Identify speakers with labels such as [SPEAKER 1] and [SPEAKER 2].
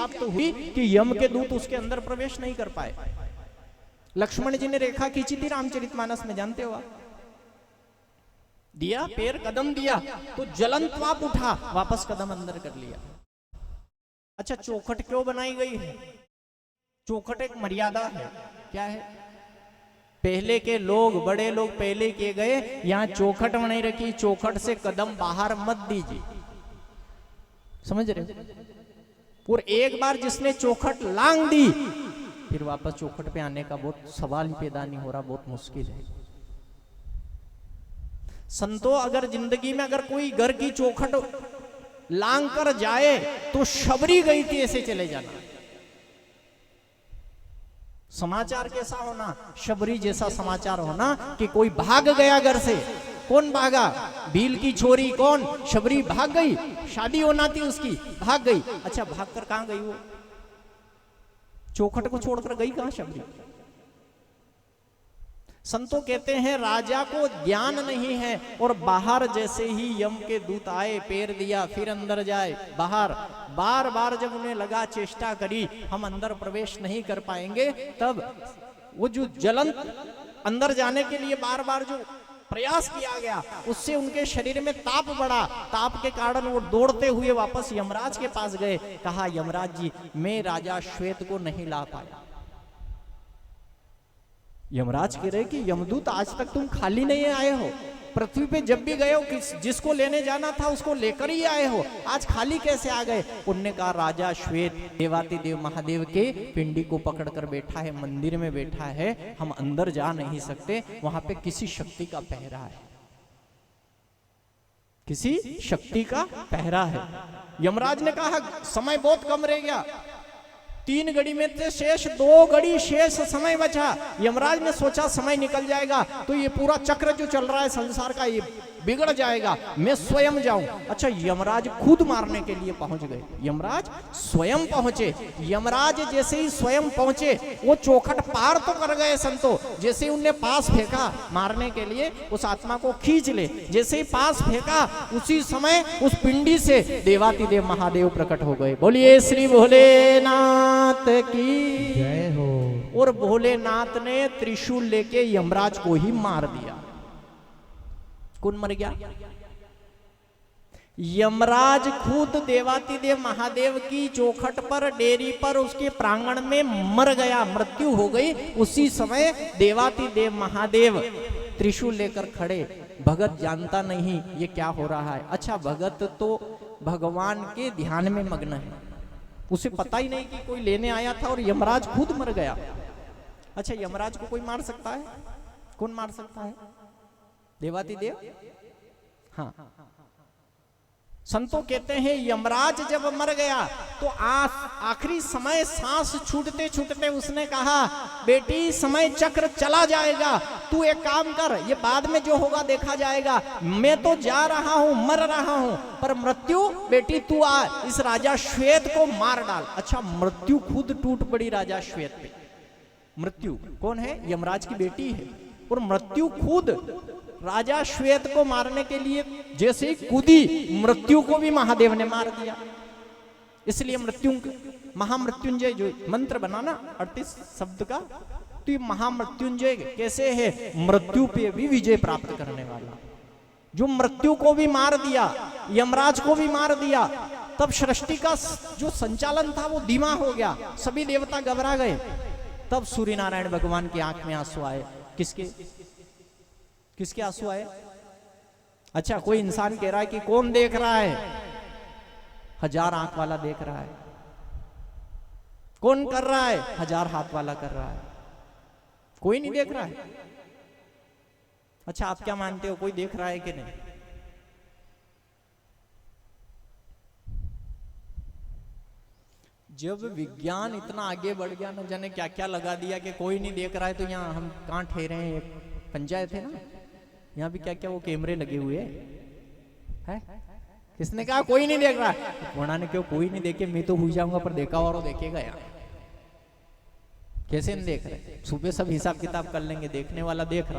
[SPEAKER 1] व्याप्त हुई कि यम के दूत उसके अंदर प्रवेश नहीं कर पाए। लक्ष्मण जी ने रेखा खींची थी रामचरितमानस में, जानते हो आप, दिया पैर कदम दिया तो ज्वलंत वाप उठा, वापस कदम अंदर कर लिया। अच्छा, चौखट क्यों बनाई गई है? चौखट एक मर्यादा है। क्या है? पहले के लोग, बड़े लोग पहले किए गए, यहां चौखट बनाई रखी, चौखट से कदम बाहर मत दीजिए, समझ रहे? और एक बार जिसने चौखट लांग दी, फिर वापस चौखट पे आने का बहुत सवाल ही पैदा नहीं हो रहा, बहुत मुश्किल है। संतो, अगर जिंदगी में अगर कोई घर की चौखट लांग कर जाए तो शबरी गई थी ऐसे चले जाना। समाचार कैसा होना? शबरी जैसा समाचार होना कि कोई भाग गया घर से। कौन भागा? भील की छोरी कौन? शबरी भाग गई, शादी होना थी उसकी, भाग गई। अच्छा, भाग कर कहां गई वो? चौखट को छोड़कर गई कहां शबरी? संतो कहते हैं राजा को ज्ञान नहीं है और बाहर जैसे ही यम के दूत आए, पैर दिया, फिर अंदर जाए, बाहर, बार बार जब उन्हें लगा, चेष्टा करी, हम अंदर प्रवेश नहीं कर पाएंगे, तब वो जो ज्वलंत अंदर जाने के लिए बार बार जो प्रयास किया गया, उससे उनके शरीर में ताप बढ़ा। ताप के कारण वो दौड़ते हुए वापस यमराज के पास गए। कहा, यमराज जी, मैं राजा श्वेत को नहीं ला पाया। यमराज कह रहे कि यमदूत, आज तक तुम खाली नहीं आए हो, पृथ्वी पे जब भी गए हो जिसको लेने जाना था उसको लेकर ही आए हो, आज खाली कैसे आ गए? उनने कहा, राजा श्वेत देवातिदेव महादेव के पिंडी को पकड़कर बैठा है, मंदिर में बैठा है, हम अंदर जा नहीं सकते, वहां पे किसी शक्ति का पहरा है, किसी शक्ति का पहरा है। यमराज ने कहा, समय बहुत कम रह गया, 3 घड़ी में से शेष 2 घड़ी शेष समय बचा। यमराज ने सोचा समय निकल जाएगा तो ये पूरा चक्र जो चल रहा है संसार का, ये बिगड़ जाएगा, मैं स्वयं जाऊं। अच्छा, यमराज खुद मारने के लिए पहुंच गए। यमराज स्वयं पहुंचे। यमराज जैसे ही स्वयं पहुंचे, वो चौखट पार तो कर गए संतो। जैसे ही उनने पास फेंका मारने के लिए, उस आत्मा को खींच ले, जैसे ही पास फेंका, उसी समय उस पिंडी से देवातिदेव महादेव प्रकट हो गए। बोलिए श्री भोलेनाथ की जय हो। और भोलेनाथ ने त्रिशूल लेके यमराज को ही मार दिया। कौन मर गया? यमराज खुद देवातिदेव महादेव की चौखट पर, डेरी पर, उसके प्रांगण में मर गया, मृत्यु हो गई। उसी समय देवातिदेव महादेव त्रिशूल लेकर खड़े। भगत जानता नहीं ये क्या हो रहा है। अच्छा, भगत तो भगवान के ध्यान में मग्न है, उसे पता ही नहीं कि कोई लेने आया था और यमराज खुद मर गया। अच्छा, यमराज को कोई मार सकता है? कौन मार सकता है? देवातिदेव। हाँ, संतो कहते हैं यमराज जब मर गया तो आखिरी समय सांस छूटते छूटते उसने कहा, बेटी समय चक्र चला जाएगा, तू एक काम कर, ये बाद में जो होगा देखा जाएगा, मैं तो जा रहा हूं, मर रहा हूं, पर मृत्यु बेटी तू आ, इस राजा श्वेत को मार डाल। अच्छा, मृत्यु खुद टूट पड़ी राजा श्वेत पे। मृत्यु कौन है? यमराज की बेटी है। और मृत्यु खुद राजा श्वेत को मारने के लिए जैसे ही कूदी, मृत्यु को भी महादेव ने मार दिया। इसलिए मृत्यु, महामृत्युंजय जो मंत्र बना ना 38 शब्द का, तो ये महामृत्युंजय कैसे है? मृत्यु पे भी विजय प्राप्त करने वाला, जो मृत्यु को भी मार दिया, यमराज को भी मार दिया। तब सृष्टि का जो संचालन था वो धीमा हो गया, सभी देवता घबरा गए। तब सूर्य नारायण भगवान की आंख में आंसू आए। किसके आंसू आए? अच्छा, कोई इंसान कह रहा है कि कौन देख रहा है? 1000 आंख वाला देख रहा है। कौन कर रहा है? 1000 हाथ वाला कर रहा है। कोई नहीं देख रहा है। अच्छा, आप क्या मानते हो, कोई देख रहा है कि नहीं? जब विज्ञान इतना आगे बढ़ गया, न जाने क्या क्या लगा दिया कि कोई नहीं देख रहा है, तो यहाँ हम कहाँ ठहरे हैं? एक पंचायत है ना, यहाँ भी क्या क्या वो कैमरे लगे हुए हैं। किसने कहा कोई नहीं देख रहा? कोना ने क्यों कोई नहीं देखे, मैं तो हुई जाऊंगा, पर देखा और देखेगा यार। कैसे नहीं देख रहे? सुबह सब हिसाब किताब कर लेंगे, देखने वाला देख रहा।